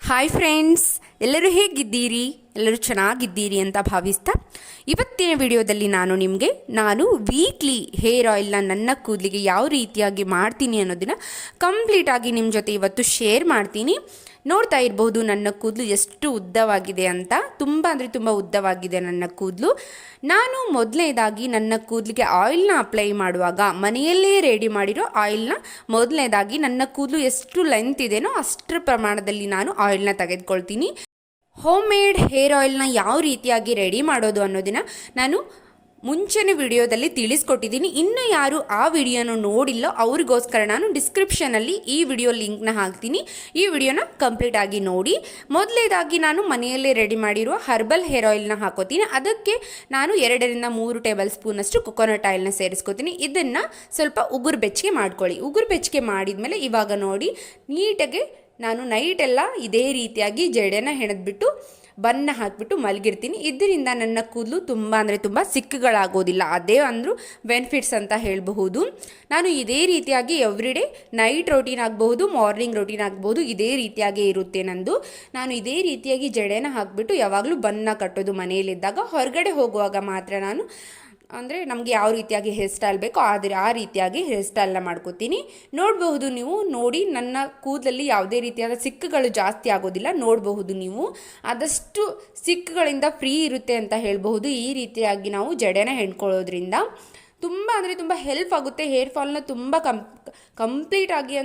Hi friends, ಎಲ್ಲರೂ ಹೇಗಿದ್ದೀರಿ? ಎಲ್ಲರೂ ಚೆನ್ನಾಗಿದ್ದೀರಿ ಅಂತ ಭಾವಿಸ್ತಾ ಇವತ್ತಿನ ವಿಡಿಯೋದಲ್ಲಿ ನಾನು ವೀಕ್ಲಿ ಹೇರ್ ಆಯಿಲ್ನ ನನ್ನ ಕೂದಲಿಗೆ ಯಾವ ರೀತಿಯಾಗಿ ಮಾಡ್ತೀನಿ ಅನ್ನೋದನ್ನು ಕಂಪ್ಲೀಟಾಗಿ ನಿಮ್ಮ ಜೊತೆ ಇವತ್ತು ಶೇರ್ ಮಾಡ್ತೀನಿ. ನೋಡ್ತಾ ಇರಬಹುದು ನನ್ನ ಕೂದಲು ಎಷ್ಟು ಉದ್ದವಾಗಿದೆ ಅಂತ. ತುಂಬ ಅಂದರೆ ತುಂಬ ಉದ್ದವಾಗಿದೆ ನನ್ನ ಕೂದಲು. ನಾನು ಮೊದಲನೇದಾಗಿ ನನ್ನ ಕೂದಲಿಗೆ ಆಯಿಲ್ನ ಅಪ್ಲೈ ಮಾಡುವಾಗ ಮನೆಯಲ್ಲೇ ರೆಡಿ ಮಾಡಿರೋ ಆಯಿಲ್ನ ಮೊದಲನೇದಾಗಿ ನನ್ನ ಕೂದಲು ಎಷ್ಟು ಲೆಂತ್ ಇದೆಯೋ ಅಷ್ಟರ ಪ್ರಮಾಣದಲ್ಲಿ ನಾನು ಆಯಿಲ್ನ ತೆಗೆದುಕೊಳ್ತೀನಿ. ಹೋಮ್ ಮೇಡ್ ಹೇರ್ ಆಯಿಲ್ನ ಯಾವ ರೀತಿಯಾಗಿ ರೆಡಿ ಮಾಡೋದು ಅನ್ನೋದನ್ನು ನಾನು ಮುಂಚೆನೇ ವಿಡಿಯೋದಲ್ಲಿ ತಿಳಿಸ್ಕೊಟ್ಟಿದ್ದೀನಿ. ಇನ್ನು ಯಾರು ಆ ವಿಡಿಯೋನ ನೋಡಿಲ್ಲೋ ಅವ್ರಿಗೋಸ್ಕರ ನಾನು ಡಿಸ್ಕ್ರಿಪ್ಷನಲ್ಲಿ ಈ ವಿಡಿಯೋ ಲಿಂಕ್ನ ಹಾಕ್ತೀನಿ. ಈ ವಿಡಿಯೋನ ಕಂಪ್ಲೀಟಾಗಿ ನೋಡಿ. ಮೊದಲೇದಾಗಿ ನಾನು ಮನೆಯಲ್ಲೇ ರೆಡಿ ಮಾಡಿರುವ ಹರ್ಬಲ್ ಹೇರ್ ಆಯಿಲ್ನ ಹಾಕೋತೀನಿ. ಅದಕ್ಕೆ ನಾನು 2-3 ಟೇಬಲ್ ಸ್ಪೂನಷ್ಟು ಕೊಕೊನಟ್ ಆಯಿಲ್ನ ಸೇರಿಸ್ಕೋತೀನಿ. ಇದನ್ನು ಸ್ವಲ್ಪ ಉಗುರು ಬೆಚ್ಚಗೆ ಮಾಡ್ಕೊಳ್ಳಿ. ಉಗುರು ಬೆಚ್ಚಗೆ ಮಾಡಿದ್ಮೇಲೆ ಇವಾಗ ನೋಡಿ, ನೀಟಾಗಿ ನಾನು ನೈಟೆಲ್ಲ ಇದೇ ರೀತಿಯಾಗಿ ಜಡೆನ ಹೆಣೆದ್ಬಿಟ್ಟು ಬನ್ನ ಹಾಕಿಬಿಟ್ಟು ಮಲಗಿರ್ತೀನಿ. ಇದರಿಂದ ನನ್ನ ಕೂದಲು ತುಂಬ ಅಂದರೆ ತುಂಬ ಸಿಕ್ಕುಗಳಾಗೋದಿಲ್ಲ. ಅದೇ ಅಂದರೂ ಬೆನಿಫಿಟ್ಸ್ ಅಂತ ಹೇಳಬಹುದು. ನಾನು ಇದೇ ರೀತಿಯಾಗಿ ಎವ್ರಿಡೇ ನೈಟ್ ರೋಟೀನ್ ಆಗಬಹುದು, ಮಾರ್ನಿಂಗ್ ರೋಟೀನ್ ಆಗಬಹುದು, ಇದೇ ರೀತಿಯಾಗಿ ಇರುತ್ತೆ ನಂದು. ನಾನು ಇದೇ ರೀತಿಯಾಗಿ ಜಡೆನ ಹಾಕಿಬಿಟ್ಟು ಯಾವಾಗಲೂ ಬನ್ನ ಕಟ್ಟೋದು ಮನೆಯಲ್ಲಿದ್ದಾಗ. ಹೊರಗಡೆ ಹೋಗುವಾಗ ಮಾತ್ರ ನಾನು ಅಂದರೆ ನಮಗೆ ಯಾವ ರೀತಿಯಾಗಿ ಹೇರ್ ಸ್ಟೈಲ್ ಬೇಕೋ ಆದರೆ ಆ ರೀತಿಯಾಗಿ ಹೇರ್ ಸ್ಟೈಲ್ನ ಮಾಡ್ಕೋತೀನಿ. ನೋಡಬಹುದು ನೀವು, ನೋಡಿ ನನ್ನ ಕೂದಲಲ್ಲಿ ಯಾವುದೇ ರೀತಿಯಾದ ಸಿಕ್ಕುಗಳು ಜಾಸ್ತಿ ಆಗೋದಿಲ್ಲ. ನೋಡಬಹುದು ನೀವು, ಆದಷ್ಟು ಸಿಕ್ಕುಗಳಿಂದ ಫ್ರೀ ಇರುತ್ತೆ ಅಂತ ಹೇಳಬಹುದು. ಈ ರೀತಿಯಾಗಿ ನಾವು ಜಡೆನ ಹೆಣ್ಕೊಳ್ಳೋದ್ರಿಂದ ತುಂಬ ಅಂದರೆ ತುಂಬ ಹೆಲ್ಪ್ ಆಗುತ್ತೆ. ಹೇರ್ ಫಾಲ್ನ ತುಂಬ ಕಂಪ್ಲೀಟಾಗಿ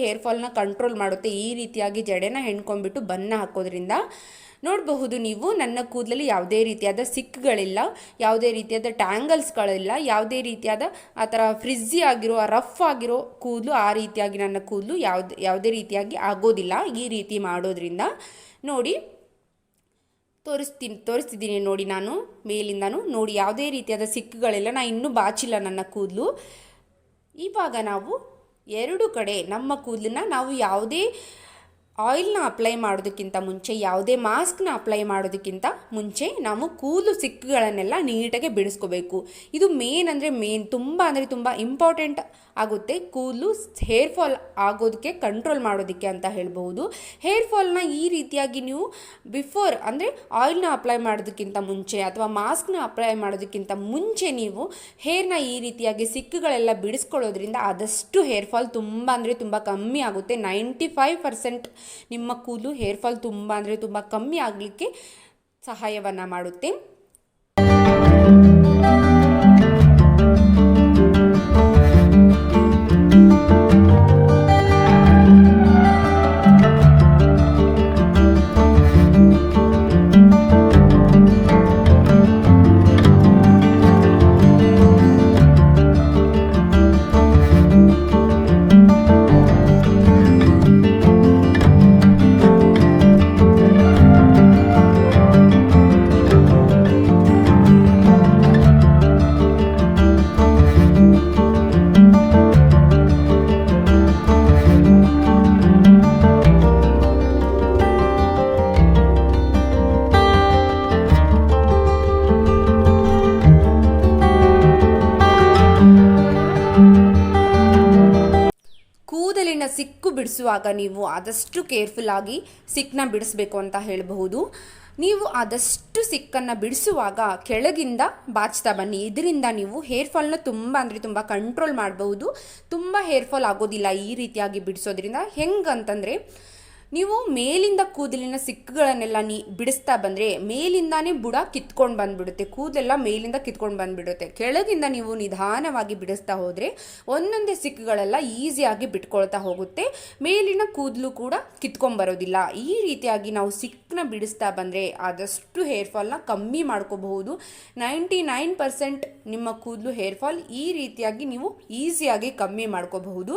ಹೇರ್ ಫಾಲ್ನ ಕಂಟ್ರೋಲ್ ಮಾಡುತ್ತೆ. ಈ ರೀತಿಯಾಗಿ ಜಡೆನ ಹೆಣ್ಕೊಂಡ್ಬಿಟ್ಟು ಬನ್ನ ಹಾಕೋದ್ರಿಂದ ನೋಡಬಹುದು ನೀವು, ನನ್ನ ಕೂದಲಲ್ಲಿ ಯಾವುದೇ ರೀತಿಯಾದ ಸಿಕ್ಗಳಿಲ್ಲ, ಯಾವುದೇ ರೀತಿಯಾದ ಟ್ಯಾಂಗಲ್ಸ್ಗಳಿಲ್ಲ, ಯಾವುದೇ ರೀತಿಯಾದ ಆ ಥರ ಫ್ರಿಜ್ಜಿ ಆಗಿರೋ ರಫ್ ಆಗಿರೋ ಕೂದಲು ಆ ರೀತಿಯಾಗಿ ನನ್ನ ಕೂದಲು ಯಾವುದೇ ರೀತಿಯಾಗಿ ಆಗೋದಿಲ್ಲ ಈ ರೀತಿ ಮಾಡೋದ್ರಿಂದ. ನೋಡಿ ತೋರಿಸ್ತಿದ್ದೀನಿ ನೋಡಿ, ನಾನು ಮೇಲಿಂದನೂ ನೋಡಿ ಯಾವುದೇ ರೀತಿಯಾದ ಸಿಕ್ಕುಗಳಿಲ್ಲ. ನಾನು ಇನ್ನೂ ಬಾಚಿಲ್ಲ ನನ್ನ ಕೂದಲು. ಇವಾಗ ನಾವು 2 ಕಡೆ ನಮ್ಮ ಕೂದಲನ್ನ ನಾವು ಯಾವುದೇ ಆಯಿಲ್ನ ಅಪ್ಲೈ ಮಾಡೋದಕ್ಕಿಂತ ಮುಂಚೆ, ಯಾವುದೇ ಮಾಸ್ಕ್ನ ಅಪ್ಲೈ ಮಾಡೋದಕ್ಕಿಂತ ಮುಂಚೆ ನಾವು ಕೂದಲು ಸಿಕ್ಕುಗಳನ್ನೆಲ್ಲ ನೀಟಾಗಿ ಬಿಡಿಸ್ಕೋಬೇಕು. ಇದು ತುಂಬ ಅಂದರೆ ತುಂಬ ಇಂಪಾರ್ಟೆಂಟ್ ಆಗುತ್ತೆ ಕೂದಲು ಹೇರ್ ಫಾಲ್ ಆಗೋದಕ್ಕೆ ಕಂಟ್ರೋಲ್ ಮಾಡೋದಕ್ಕೆ ಅಂತ ಹೇಳ್ಬೋದು. ಹೇರ್ ಫಾಲ್ನ ಈ ರೀತಿಯಾಗಿ ನೀವು ಬಿಫೋರ್ ಅಂದರೆ ಆಯಿಲ್ನ ಅಪ್ಲೈ ಮಾಡೋದಕ್ಕಿಂತ ಮುಂಚೆ ಅಥವಾ ಮಾಸ್ಕ್ನ ಅಪ್ಲೈ ಮಾಡೋದಕ್ಕಿಂತ ಮುಂಚೆ ನೀವು ಹೇರ್ನ ಈ ರೀತಿಯಾಗಿ ಸಿಕ್ಕುಗಳೆಲ್ಲ ಬಿಡಿಸ್ಕೊಳ್ಳೋದ್ರಿಂದ ಆದಷ್ಟು ಹೇರ್ ಫಾಲ್ ತುಂಬ ಅಂದರೆ ತುಂಬ ಕಮ್ಮಿ ಆಗುತ್ತೆ. 95% ನಿಮ್ಮ ಕೂದಲು ಹೇರ್ ಫಾಲ್ ತುಂಬ ಅಂದರೆ ತುಂಬ ಕಮ್ಮಿ ಆಗಲಿಕ್ಕೆ ಸಹಾಯವನ್ನು ಮಾಡುತ್ತೆ. ಕೂದಲಿನ ಸಿಕ್ಕು ಬಿಡಿಸುವಾಗ ನೀವು ಆದಷ್ಟು ಕೇರ್ಫುಲ್ಲಾಗಿ ಸಿಕ್ಕನ್ನ ಬಿಡಿಸ್ಬೇಕು ಅಂತ ಹೇಳಬಹುದು. ನೀವು ಆದಷ್ಟು ಸಿಕ್ಕನ್ನು ಬಿಡಿಸುವಾಗ ಕೆಳಗಿಂದ ಬಾಚ್ತಾ ಬನ್ನಿ. ಇದರಿಂದ ನೀವು ಹೇರ್ ಫಾಲ್ನ ತುಂಬ ಅಂದರೆ ತುಂಬ ಕಂಟ್ರೋಲ್ ಮಾಡಬಹುದು. ತುಂಬ ಹೇರ್ ಫಾಲ್ ಆಗೋದಿಲ್ಲ ಈ ರೀತಿಯಾಗಿ ಬಿಡಿಸೋದ್ರಿಂದ. ಹೆಂಗಂತಂದರೆ ನೀವು ಮೇಲಿಂದ ಕೂದಲಿನ ಸಿಕ್ಕುಗಳನ್ನೆಲ್ಲ ಬಿಡಿಸ್ತಾ ಬಂದರೆ ಮೇಲಿಂದಾನೇ ಬುಡ ಕಿತ್ಕೊಂಡು ಬಂದುಬಿಡುತ್ತೆ, ಕೂದಲೆಲ್ಲ ಮೇಲಿಂದ ಕಿತ್ಕೊಂಡು ಬಂದುಬಿಡುತ್ತೆ. ಕೆಳಗಿಂದ ನೀವು ನಿಧಾನವಾಗಿ ಬಿಡಿಸ್ತಾ ಹೋದರೆ ಒಂದೊಂದೇ ಸಿಕ್ಕುಗಳೆಲ್ಲ ಈಸಿಯಾಗಿ ಬಿಟ್ಕೊಳ್ತಾ ಹೋಗುತ್ತೆ, ಮೇಲಿನ ಕೂದಲು ಕೂಡ ಕಿತ್ಕೊಂಡ್ಬರೋದಿಲ್ಲ. ಈ ರೀತಿಯಾಗಿ ನಾವು ಸಿಕ್ಕನ್ನ ಬಿಡಿಸ್ತಾ ಬಂದರೆ ಆದಷ್ಟು ಹೇರ್ ಫಾಲ್ನ ಕಮ್ಮಿ ಮಾಡ್ಕೋಬಹುದು. 99% ನಿಮ್ಮ ಕೂದಲು ಹೇರ್ ಫಾಲ್ ಈ ರೀತಿಯಾಗಿ ನೀವು ಈಸಿಯಾಗಿ ಕಮ್ಮಿ ಮಾಡ್ಕೋಬಹುದು.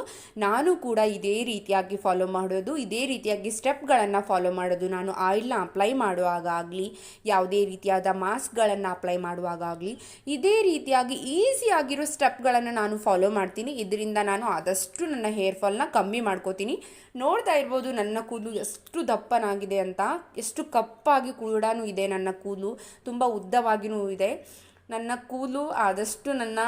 ನಾನು ಕೂಡ ಇದೇ ರೀತಿಯಾಗಿ ಫಾಲೋ ಮಾಡೋದು, ಇದೇ ರೀತಿಯಾಗಿ ಸ್ಟೆಪ್ಗಳನ್ನು ಫಾಲೋ ಮಾಡೋದು. ನಾನು ಆಯಿಲ್ನ ಅಪ್ಲೈ ಮಾಡುವಾಗ ಆಗಲಿ, ಯಾವುದೇ ರೀತಿಯಾದ ಮಾಸ್ಕ್ಗಳನ್ನು ಅಪ್ಲೈ ಮಾಡುವಾಗ ಆಗಲಿ ಇದೇ ರೀತಿಯಾಗಿ ಈಸಿಯಾಗಿರೋ ಸ್ಟೆಪ್ಗಳನ್ನು ನಾನು ಫಾಲೋ ಮಾಡ್ತೀನಿ. ಇದರಿಂದ ನಾನು ಆದಷ್ಟು ನನ್ನ ಹೇರ್ ಫಾಲ್ನ ಕಮ್ಮಿ ಮಾಡ್ಕೋತೀನಿ. ನೋಡ್ತಾ ಇರ್ಬೋದು ನನ್ನ ಕೂದಲು ಎಷ್ಟು ದಪ್ಪನಾಗಿದೆ ಅಂತ, ಎಷ್ಟು ಕಪ್ಪಾಗಿ ಕೂಡ ಇದೆ ನನ್ನ ಕೂದಲು, ತುಂಬ ಉದ್ದವಾಗಿಯೂ ಇದೆ ನನ್ನ ಕೂದಲು. ಆದಷ್ಟು ನನ್ನ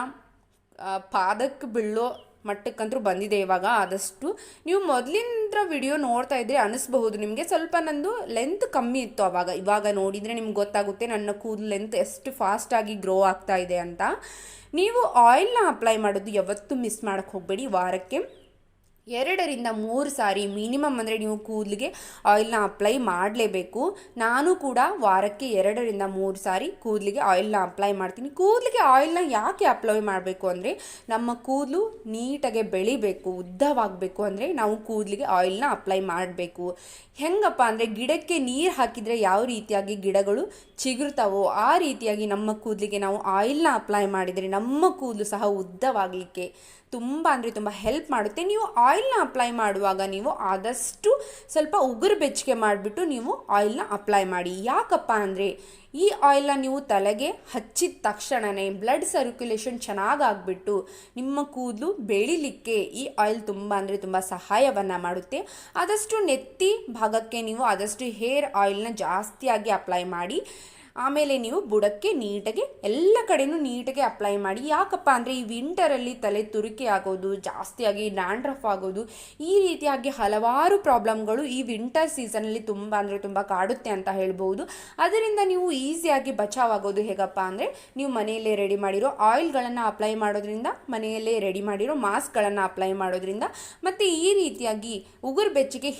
ಪಾದಕ್ಕೆ ಬೀಳೋ ಮಟ್ಟಕ್ಕಂತೂ ಬಂದಿದೆ ಇವಾಗ. ಆದಷ್ಟು ನೀವು ಮೊದಲಿನ ವಿಡಿಯೋ ನೋಡ್ತಾ ಇದ್ರೆ ಅನಿಸ್ಬಹುದು ನಿಮಗೆ ಸ್ವಲ್ಪ ನಂದು ಲೆಂತ್ ಕಮ್ಮಿ ಇತ್ತು ಆವಾಗ. ಇವಾಗ ನೋಡಿದರೆ ನಿಮ್ಗೆ ಗೊತ್ತಾಗುತ್ತೆ ನನ್ನ ಕೂದಲು ಲೆಂತ್ ಎಷ್ಟು ಫಾಸ್ಟಾಗಿ ಗ್ರೋ ಆಗ್ತಾ ಇದೆ ಅಂತ. ನೀವು ಆಯಿಲ್ನ ಅಪ್ಲೈ ಮಾಡೋದು ಯಾವತ್ತೂ ಮಿಸ್ ಮಾಡೋಕ್ಕೆ ಹೋಗಬೇಡಿ. ವಾರಕ್ಕೆ 2-3 ಸಾರಿ ಮಿನಿಮಮ್ ಅಂದರೆ ನೀವು ಕೂದಲಿಗೆ ಆಯಿಲ್ನ ಅಪ್ಲೈ ಮಾಡಲೇಬೇಕು. ನಾನು ಕೂಡ ವಾರಕ್ಕೆ 2-3 ಸಾರಿ ಕೂದಲಿಗೆ ಆಯಿಲ್ನ ಅಪ್ಲೈ ಮಾಡ್ತೀನಿ. ಕೂದಲಿಗೆ ಆಯಿಲ್ನ ಯಾಕೆ ಅಪ್ಲೈ ಮಾಡಬೇಕು ಅಂದರೆ ನಮ್ಮ ಕೂದಲು ನೀಟಾಗಿ ಬೆಳಿಬೇಕು, ಉದ್ದವಾಗಬೇಕು ಅಂದರೆ ನಾವು ಕೂದಲಿಗೆ ಆಯಿಲ್ನ ಅಪ್ಲೈ ಮಾಡಬೇಕು. ಹೆಂಗಪ್ಪ ಅಂದರೆ ಗಿಡಕ್ಕೆ ನೀರು ಹಾಕಿದರೆ ಯಾವ ರೀತಿಯಾಗಿ ಗಿಡಗಳು ಚಿಗುರ್ತಾವೋ ಆ ರೀತಿಯಾಗಿ ನಮ್ಮ ಕೂದಲಿಗೆ ನಾವು ಆಯಿಲ್ನ ಅಪ್ಲೈ ಮಾಡಿದರೆ ನಮ್ಮ ಕೂದಲು ಸಹ ಉದ್ದವಾಗಲಿಕ್ಕೆ ತುಂಬ ಹೆಲ್ಪ್ ಮಾಡುತ್ತೆ. ನೀವು ಆಯಿಲ್ನ ಅಪ್ಲೈ ಮಾಡುವಾಗ ನೀವು ಆದಷ್ಟು ಸ್ವಲ್ಪ ಉಗುರು ಬೆಚ್ಚಗೆ ಮಾಡಿಬಿಟ್ಟು ನೀವು ಆಯಿಲ್ನ ಅಪ್ಲೈ ಮಾಡಿ. ಯಾಕಪ್ಪ ಅಂದರೆ ಈ ಆಯಿಲ್ನ ನೀವು ತಲೆಗೆ ಹಚ್ಚಿದ ತಕ್ಷಣವೇ ಬ್ಲಡ್ ಸರ್ಕ್ಯುಲೇಷನ್ ಚೆನ್ನಾಗಾಗ್ಬಿಟ್ಟು ನಿಮ್ಮ ಕೂದಲು ಬೆಳಿಲಿಕ್ಕೆ ಈ ಆಯಿಲ್ ತುಂಬ ಸಹಾಯವನ್ನು ಮಾಡುತ್ತೆ. ಆದಷ್ಟು ನೆತ್ತಿ ಭಾಗಕ್ಕೆ ನೀವು ಆದಷ್ಟು ಹೇರ್ ಆಯಿಲ್ನ ಜಾಸ್ತಿಯಾಗಿ ಅಪ್ಲೈ ಮಾಡಿ. ಆಮೇಲೆ ನೀವು ಬುಡಕ್ಕೆ ನೀಟಾಗಿ ಎಲ್ಲ ಕಡೆನೂ ನೀಟಾಗಿ ಅಪ್ಲೈ ಮಾಡಿ. ಯಾಕಪ್ಪ ಅಂದರೆ ಈ ವಿಂಟರಲ್ಲಿ ತಲೆ ತುರಿಕೆ ಆಗೋದು, ಜಾಸ್ತಿಯಾಗಿ ಡ್ಯಾಂಡ್ರಫ್ ಆಗೋದು, ಈ ರೀತಿಯಾಗಿ ಹಲವಾರು ಪ್ರಾಬ್ಲಮ್ಗಳು ಈ ವಿಂಟರ್ ಸೀಸನಲ್ಲಿ ತುಂಬ ಕಾಡುತ್ತೆ ಅಂತ ಹೇಳ್ಬೋದು. ಅದರಿಂದ ನೀವು ಈಸಿಯಾಗಿ ಬಚಾವಾಗೋದು ಹೇಗಪ್ಪ ಅಂದರೆ ನೀವು ಮನೆಯಲ್ಲೇ ರೆಡಿ ಮಾಡಿರೋ ಆಯಿಲ್ಗಳನ್ನು ಅಪ್ಲೈ ಮಾಡೋದ್ರಿಂದ, ಮನೆಯಲ್ಲೇ ರೆಡಿ ಮಾಡಿರೋ ಮಾಸ್ಕ್ಗಳನ್ನು ಅಪ್ಲೈ ಮಾಡೋದ್ರಿಂದ, ಮತ್ತು ಈ ರೀತಿಯಾಗಿ ಉಗುರು ಬೆಚ್ಚಗೆ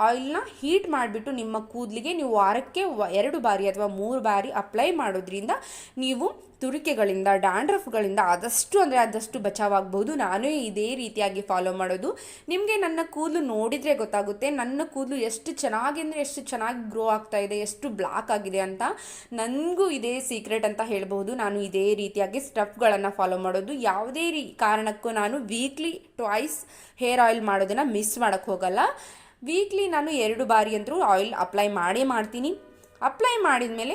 ಆಯಿಲ್ನ ಹೀಟ್ ಮಾಡಿಬಿಟ್ಟು ನಿಮ್ಮ ಕೂದಲಿಗೆ ನೀವು ವಾರಕ್ಕೆ 2 ಬಾರಿ ಅಥವಾ 3 ಬಾರಿ ಅಪ್ಲೈ ಮಾಡೋದ್ರಿಂದ ನೀವು ತುರಿಕೆಗಳಿಂದ, ಡ್ಯಾಂಡ್ರಫ್ಗಳಿಂದ ಆದಷ್ಟು ಬಚಾವಾಗಬಹುದು. ನಾನು ಇದೇ ರೀತಿಯಾಗಿ ಫಾಲೋ ಮಾಡೋದು. ನಿಮಗೆ ನನ್ನ ಕೂದಲು ನೋಡಿದರೆ ಗೊತ್ತಾಗುತ್ತೆ ನನ್ನ ಕೂದಲು ಎಷ್ಟು ಚೆನ್ನಾಗಿ ಗ್ರೋ ಆಗ್ತಾ ಇದೆ, ಎಷ್ಟು ಬ್ಲ್ಯಾಕ್ ಆಗಿದೆ ಅಂತ. ನನಗೂ ಇದೇ ಸೀಕ್ರೆಟ್ ಅಂತ ಹೇಳ್ಬೋದು. ನಾನು ಇದೇ ರೀತಿಯಾಗಿ ಸ್ಟೆಪ್ಗಳನ್ನು ಫಾಲೋ ಮಾಡೋದು. ಯಾವುದೇ ಕಾರಣಕ್ಕೂ ನಾನು ವೀಕ್ಲಿ 2 ಹೇರ್ ಆಯಿಲ್ ಮಾಡೋದನ್ನು ಮಿಸ್ ಮಾಡೋಕ್ಕೆ ಹೋಗಲ್ಲ. ವೀಕ್ಲಿ ನಾನು 2 ಬಾರಿ ಅಂತೂ ಆಯಿಲ್ ಅಪ್ಲೈ ಮಾಡ್ತೀನಿ. ಅಪ್ಲೈ ಮಾಡಿದ ಮೇಲೆ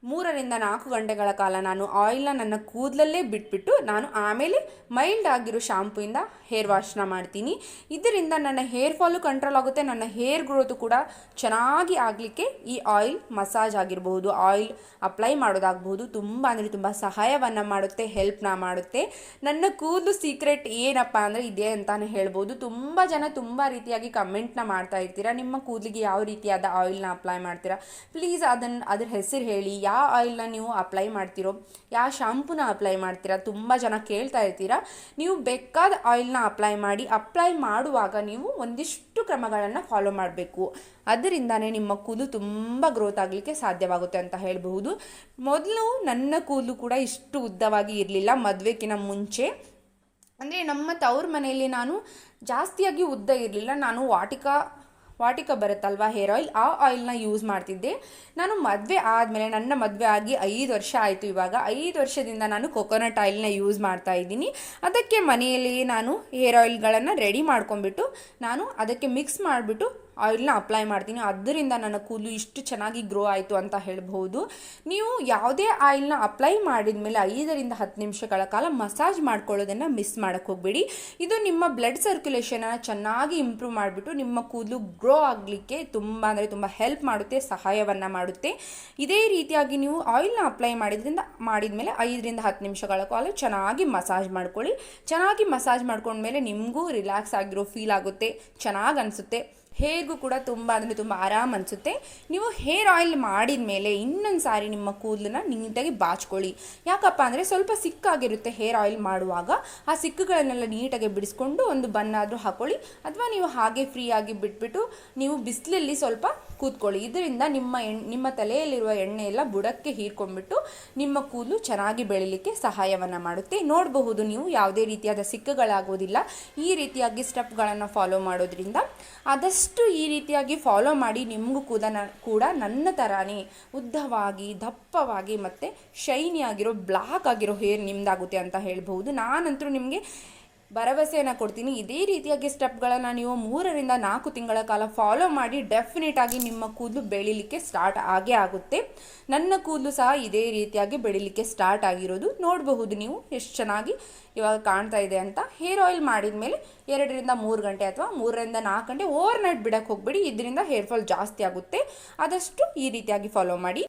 3-4 ಗಂಟೆಗಳ ಕಾಲ ನಾನು ಆಯಿಲ್ನ ನನ್ನ ಕೂದಲಲ್ಲೇ ಬಿಟ್ಬಿಟ್ಟು ನಾನು ಆಮೇಲೆ ಮೈಲ್ಡ್ ಆಗಿರೋ ಶಾಂಪೂಯಿಂದ ಹೇರ್ ವಾಶ್ನ ಮಾಡ್ತೀನಿ. ಇದರಿಂದ ನನ್ನ ಹೇರ್ ಫಾಲು ಕಂಟ್ರೋಲ್ ಆಗುತ್ತೆ, ನನ್ನ ಹೇರ್ ಗ್ರೋತು ಕೂಡ ಚೆನ್ನಾಗಿ ಆಗಲಿಕ್ಕೆ ಈ ಆಯಿಲ್ ಮಸಾಜ್ ಆಗಿರಬಹುದು, ಆಯಿಲ್ ಅಪ್ಲೈ ಮಾಡೋದಾಗಬಹುದು ತುಂಬ ಸಹಾಯವನ್ನು ಮಾಡುತ್ತೆ, ಹೆಲ್ಪ್ನ ಮಾಡುತ್ತೆ. ನನ್ನ ಕೂದಲು ಸೀಕ್ರೆಟ್ ಏನಪ್ಪ ಅಂದರೆ ಇದೇ ಅಂತಲೇ ಹೇಳ್ಬೋದು. ತುಂಬ ಜನ ತುಂಬ ರೀತಿಯಾಗಿ ಕಮೆಂಟ್ನ ಮಾಡ್ತಾ ಇರ್ತೀರಾ, ನಿಮ್ಮ ಕೂದಲಿಗೆ ಯಾವ ರೀತಿಯಾದ ಆಯಿಲ್ನ ಅಪ್ಲೈ ಮಾಡ್ತೀರಾ, ಪ್ಲೀಸ್ ಅದ್ರ ಹೆಸರು ಹೇಳಿ, ಯಾವ ಆಯಿಲ್ನ ನೀವು ಅಪ್ಲೈ ಮಾಡ್ತಿರೋ, ಯಾವ ಶಾಂಪೂನ ಅಪ್ಲೈ ಮಾಡ್ತೀರಾ, ತುಂಬ ಜನ ಕೇಳ್ತಾ ಇರ್ತೀರಾ. ನೀವು ಬೇಕಾದ ಆಯಿಲ್ನ ಅಪ್ಲೈ ಮಾಡುವಾಗ ನೀವು ಒಂದಿಷ್ಟು ಕ್ರಮಗಳನ್ನು ಫಾಲೋ ಮಾಡಬೇಕು. ಅದರಿಂದನೇ ನಿಮ್ಮ ಕೂದಲು ತುಂಬ ಗ್ರೋತ್ ಆಗಲಿಕ್ಕೆ ಸಾಧ್ಯವಾಗುತ್ತೆ ಅಂತ ಹೇಳಬಹುದು. ಮೊದಲು ನನ್ನ ಕೂದಲು ಕೂಡ ಇಷ್ಟು ಉದ್ದವಾಗಿ ಇರಲಿಲ್ಲ. ಮದುವೆಗಿನ ಮುಂಚೆ ಅಂದರೆ ನಮ್ಮ ತವ್ರ ಮನೆಯಲ್ಲಿ ನಾನು ಜಾಸ್ತಿಯಾಗಿ ಉದ್ದ ಇರಲಿಲ್ಲ. ನಾನು ವಾಟಿಕ ಬರುತ್ತಲ್ವ ಹೇರ್ ಆಯಿಲ್, ಆ ಆಯಿಲ್ನ ಯೂಸ್ ಮಾಡ್ತಿದ್ದೆ. ನಾನು ಮದುವೆ ಆದಮೇಲೆ, ನನ್ನ ಮದುವೆ ಆಗಿ 5 ವರ್ಷ ಆಯಿತು. ಇವಾಗ 5 ವರ್ಷದಿಂದ ನಾನು ಕೊಕೊನಟ್ ಆಯಿಲ್ನ ಯೂಸ್ ಮಾಡ್ತಾ ಇದ್ದೀನಿ. ಅದಕ್ಕೆ ಮನೆಯಲ್ಲಿ ನಾನು ಹೇರ್ ಆಯಿಲ್ಗಳನ್ನು ರೆಡಿ ಮಾಡ್ಕೊಂಡ್ಬಿಟ್ಟು ನಾನು ಅದಕ್ಕೆ ಮಿಕ್ಸ್ ಮಾಡಿಬಿಟ್ಟು ಆಯಿಲ್ನ ಅಪ್ಲೈ ಮಾಡ್ತೀನಿ. ಅದರಿಂದ ನನ್ನ ಕೂದಲು ಇಷ್ಟು ಚೆನ್ನಾಗಿ ಗ್ರೋ ಆಯಿತು ಅಂತ ಹೇಳ್ಬೋದು. ನೀವು ಯಾವುದೇ ಆಯಿಲ್ನ ಅಪ್ಲೈ ಮಾಡಿದ ಮೇಲೆ 5-10 ನಿಮಿಷಗಳ ಕಾಲ ಮಸಾಜ್ ಮಾಡ್ಕೊಳ್ಳೋದನ್ನು ಮಿಸ್ ಮಾಡೋಕ್ಕೆ ಹೋಗಬೇಡಿ. ಇದು ನಿಮ್ಮ ಬ್ಲಡ್ ಸರ್ಕ್ಯುಲೇಷನನ್ನು ಚೆನ್ನಾಗಿ ಇಂಪ್ರೂವ್ ಮಾಡಿಬಿಟ್ಟು ನಿಮ್ಮ ಕೂದಲು ಗ್ರೋ ಆಗಲಿಕ್ಕೆ ತುಂಬ ಹೆಲ್ಪ್ ಮಾಡುತ್ತೆ, ಸಹಾಯವನ್ನು ಮಾಡುತ್ತೆ. ಇದೇ ರೀತಿಯಾಗಿ ನೀವು ಆಯಿಲ್ನ ಅಪ್ಲೈ ಮಾಡಿದ ಮೇಲೆ 5-10 ನಿಮಿಷಗಳ ಕಾಲ ಚೆನ್ನಾಗಿ ಮಸಾಜ್ ಮಾಡ್ಕೊಳ್ಳಿ. ಚೆನ್ನಾಗಿ ಮಸಾಜ್ ಮಾಡ್ಕೊಂಡ್ಮೇಲೆ ನಿಮಗೂ ರಿಲ್ಯಾಕ್ಸ್ ಆಗಿರೋ ಫೀಲ್ ಆಗುತ್ತೆ, ಚೆನ್ನಾಗಿ ಅನಿಸುತ್ತೆ. ಹೇರ್ಗೂ ಕೂಡ ತುಂಬ ಆರಾಮ್ ಅನಿಸುತ್ತೆ. ನೀವು ಹೇರ್ ಆಯಿಲ್ ಮಾಡಿದ ಮೇಲೆ ಇನ್ನೊಂದು ಸಾರಿ ನಿಮ್ಮ ಕೂದಲನ್ನ ನೀಟಾಗಿ ಬಾಚ್ಕೊಳ್ಳಿ. ಯಾಕಪ್ಪ ಅಂದರೆ ಸ್ವಲ್ಪ ಸಿಕ್ಕಾಗಿರುತ್ತೆ ಹೇರ್ ಆಯಿಲ್ ಮಾಡುವಾಗ. ಆ ಸಿಕ್ಕುಗಳನ್ನೆಲ್ಲ ನೀಟಾಗಿ ಬಿಡಿಸ್ಕೊಂಡು ಒಂದು ಬನ್ನಾದರೂ ಹಾಕ್ಕೊಳ್ಳಿ, ಅಥವಾ ನೀವು ಹಾಗೆ ಫ್ರೀಯಾಗಿ ಬಿಟ್ಬಿಟ್ಟು ನೀವು ಬಿಸಿಲಲ್ಲಿ ಸ್ವಲ್ಪ ಕೂತ್ಕೊಳ್ಳಿ. ಇದರಿಂದ ನಿಮ್ಮ ತಲೆಯಲ್ಲಿರುವ ಎಣ್ಣೆ ಎಲ್ಲ ಬುಡಕ್ಕೆ ಹೀರ್ಕೊಂಡ್ಬಿಟ್ಟು ನಿಮ್ಮ ಕೂದಲು ಚೆನ್ನಾಗಿ ಬೆಳಿಲಿಕ್ಕೆ ಸಹಾಯವನ್ನು ಮಾಡುತ್ತೆ. ನೋಡಬಹುದು ನೀವು ಯಾವುದೇ ರೀತಿಯಾದ ಸಿಕ್ಕುಗಳಾಗೋದಿಲ್ಲ ಈ ರೀತಿಯಾಗಿ ಸ್ಟೆಪ್ಗಳನ್ನು ಫಾಲೋ ಮಾಡೋದ್ರಿಂದ. ಆದಷ್ಟು ಈ ರೀತಿಯಾಗಿ ಫಾಲೋ ಮಾಡಿ ನಿಮಗೂ ಕೂಡ ನನ್ನ ಥರಾನೇ ಉದ್ದವಾಗಿ, ದಪ್ಪವಾಗಿ ಮತ್ತು ಶೈನಿ ಆಗಿರೋ, ಬ್ಲ್ಯಾಕ್ ಆಗಿರೋ ಹೇರ್ ನಿಮ್ಮದಾಗುತ್ತೆ ಅಂತ ಹೇಳ್ಬೋದು. ನಾನಂತರೂ ನಿಮಗೆ ಭರವಸೆಯನ್ನು ಕೊಡ್ತೀನಿ. ಇದೇ ರೀತಿಯಾಗಿ ಸ್ಟೆಪ್ಗಳನ್ನು ನೀವು 3-4 ತಿಂಗಳ ಕಾಲ ಫಾಲೋ ಮಾಡಿ ಡೆಫಿನೆಟ್ ಆಗಿ ನಿಮ್ಮ ಕೂದಲು ಬೆಳಿಲಿಕ್ಕೆ ಸ್ಟಾರ್ಟ್ ಆಗುತ್ತೆ. ನನ್ನ ಕೂದಲು ಸಹ ಇದೇ ರೀತಿಯಾಗಿ ಬೆಳಿಲಿಕ್ಕೆ ಸ್ಟಾರ್ಟ್ ಆಗಿರೋದು ನೋಡಬಹುದು ನೀವು ಎಷ್ಟು ಚೆನ್ನಾಗಿ ಇವಾಗ ಕಾಣ್ತಾ ಇದೆ ಅಂತ. ಹೇರ್ ಆಯಿಲ್ ಮಾಡಿದ ಮೇಲೆ 2-3 ಗಂಟೆ ಅಥವಾ 3-4 ಗಂಟೆ ಓವರ್ ನೈಟ್ ಬಿಡಕ್ಕೆ ಹೋಗಬೇಡಿ. ಇದರಿಂದ ಹೇರ್ ಫಾಲ್ ಜಾಸ್ತಿ ಆಗುತ್ತೆ. ಆದಷ್ಟು ಈ ರೀತಿಯಾಗಿ ಫಾಲೋ ಮಾಡಿ.